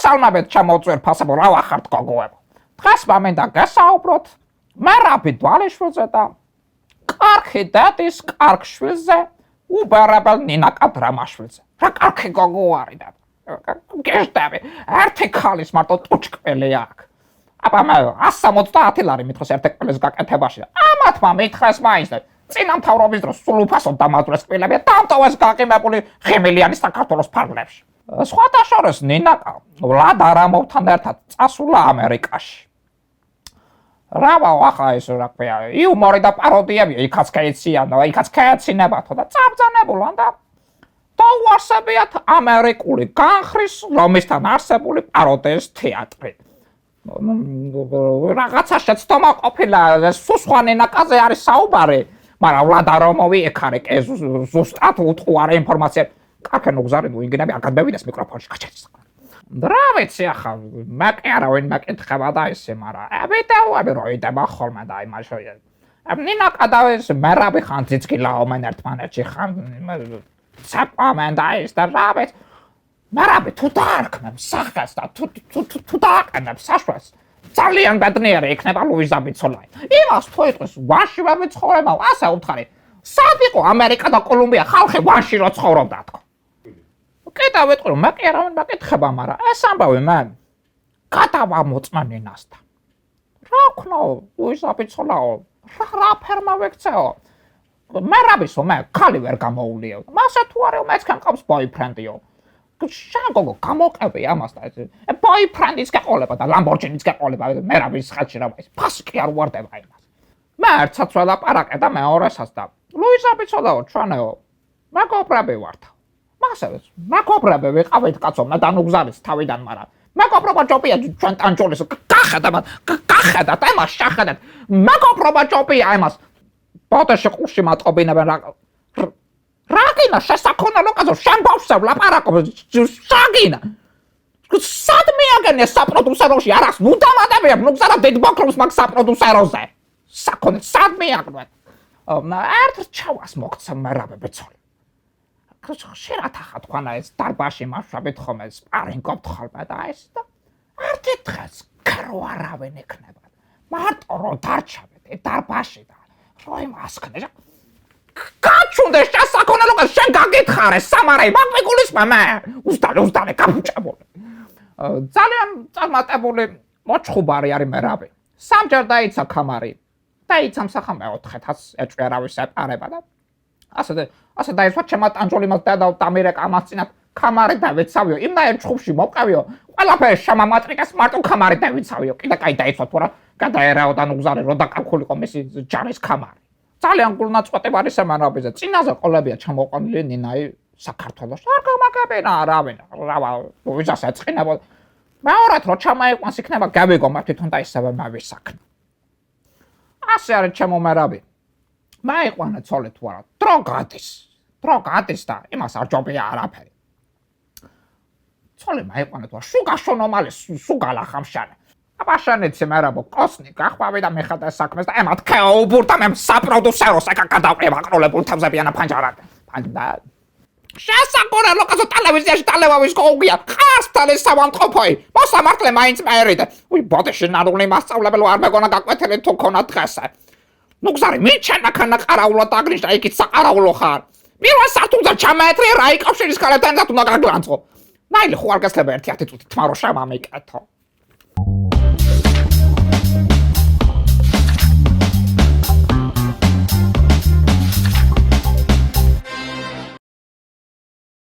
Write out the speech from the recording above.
მოგესალმებით ჩემო ძვირფასებო, რა ვახართ გოგოებო. დღეს მამინდა გესაუბროთ მერაბი დვალიშვილზე და კარგი დედის კარგ შვილზე, უბერებელ ნინაკა დრამაშვილზე. რა კარგი გოგო არის და გეშდები, ერთი ქალის მარტო ტუჩკელი აქვს. აბა მე 170 ლარი მითხოს ერთი კვილის გაკეთებაში და ამათმა მითხეს მაინც და წინა მთავრობის დროს სულ უფასოდ დამაძვრეს კვილები და დამტოვეს გაყიმებული ღიმილიანი საქართველოს ფარგლებში. სხვათა შორის ნინაკა ვლად არამოვთან ერთად წასულა ამერიკაში. Rava waxa is რა ქვია, იუმორი და პაროდიები იქაც გაიციან, იქაც გაეცინებათო და წაბძანებულან და დაუარსებიათ ამერიკული განხრის, რომისთან არსებული პაროდიის თეატრი. რაღაცა შეცდომა ყოფილა, სხვა ნინაკაზე არის საუბარი, მაგრამ ვლადარომოვი ეკარე ზუსტად უთყუარა ინფორმაცია. კარგი ნუგზარი უიგნები აკადმევიდეს მიკროფონში გაჩერდეს. რა ვიცი ახლა მე კი არა ვინ მეკითხება და ისე, მაგრამ ვიდეოები რო იდება ხოლმე და იმაში. ნინაკა და ეს მერაბი ხან ძიძგილაობენ ერთმანეთში ხან საკვამენ და ის და რა ვიცი. მერაბი თუ დაარქმევს სახეს და თუ დააყენებს საშუალებას ძალიან ბედნიერი იქნება ლუიზა ბიცოლაი. იმას თუ იყოს ვანში ვეცხოვრება, ასე უთხარი. სად იყო ამერიკა და კოლუმბია ხალხი ვანში რო ცხოვრობდა თქო. კიდევ ვიტყვი რომ მე კი არა ვინ მეკითხება, მაგრამ ეს ამბავი მე გადავამოწმა ნინასთან. რა ქნო ლუიზა ბიცოლაო, რა ფერმა ვექცეო. მერაბისო მე ქალი ვერ გამოულიო. მასე თუ არის მეც კამყავს ბოიფრენდიო. შენ გოგო გამოყევი ამას და ბოიფრენდის გაყოლება და ლამბორჯინის გაყოლება მერაბის ხალხში რა ვიცი. ფასი კი არ უვარდება იმას. მე ერთსაც ველაპარაკე და მეორესაც და ლუიზა ბიცოლაო ჩვენეო მეგობრები ვართ. მასევს მეგობრები ვიყავით კაცო მე დანუგზარის თავიდან, მაგრამ მეგობრობა ჯობია ჩვენ ტანჯოლის გახედა და იმას შახედეთ. მეგობრობა ჯობია იმას ბოდეში ყურში მატყობინებენ რაგინა შესაქმნელო კაცო შენ ბავშვს ვლაპარაკობ საგინა სად მიაგენია საპროდიუსეროში არას ნუ დამატებია ნუ გზარა დიდ ბოქრობს მაგ საპროდიუსეროზე საკონე სად მიაგნოთ ერთ ჩავას მოგცა მერაბი ბეცოლი შერათა თქვანა ეს დარბაში მასშტაბით ხომ ეს სპარინგობთ ხოლმე და ეს და ერთი დღეს ქრო არავინ იქნება მარტო რო დარჩავეთ დარბაში და რო იმას ხნე გაჩუნდა შესაქმნელო შენ გაგითხარე სამარაი მაგმიკულის მამა უსტალე კაპუჭებული ძალიან წარმატებული მოჩხუბარი არის მერაბი სამჯერ დაიცა ქამარი დაიცა მსახა მეოთხეთაც ეჭვერავის ეპარება და ასე დაიწყო ჩემო ტანჯოლი მას დამირეკა ამას წინა ქამარი დავეცავიო იმნაირ ჩხუბში მოვყავიო ყველაფერი შემამატრიკეს მარტო ქამარი დავეცავიო კიდე კაი დაიწყო თუ რა გადაერაო და ნუგზარი რო დაკარგულიყო მისი ჯარის ქამარი ძალიან გულნაწყვეტი არის მერაბიზე წინაზე ყოლებია ჩამოყვანილი ნინაი საქართველოს არ გამაგებინა არავინ რა ვიზას ეწყინებო მეორედ რო ჩამაიყვანს იქნება გავიგო მათ თვითონ და ისევე მავისაქნო ასე არის ჩემო მერაბი მაიყვანა ცოლი თუ არა დრო გადის და იმას არ ჯობია არაფერი ცოლი მაიყვანა თუ შუგაშონომალი სუგალა ხამშანე აბაშანეცი მერაბო კოსნი გახვავი და მეხატა საქმეს და ემათ ქეუბურთა მე საპროდიუსეროს აკა გადავყრება ყროლებულ თავზებიანა ფანჯარად და შესაკვირველო კაცო ტელევიზიაში ტალევავის გოგია ხასთან ეს სამამყოფოი მოსამართლე მაინც მეერიდა უი ბოდეში ნარული მასწავლებელო არ მეგონა გაკვეთილი თუ ქონა დღესა ნუ გზარი მიჩენა ქანა ყარაულად აგრიშა იქით საყარაულო ხარ პირველ სართულზე ჩამაეთრე რა იკავშირის ქალებთან და უნდა გაგლანწყო ნაილი ხო არ გასლება ერთი 10 წუთი თმარო შემამიკეთო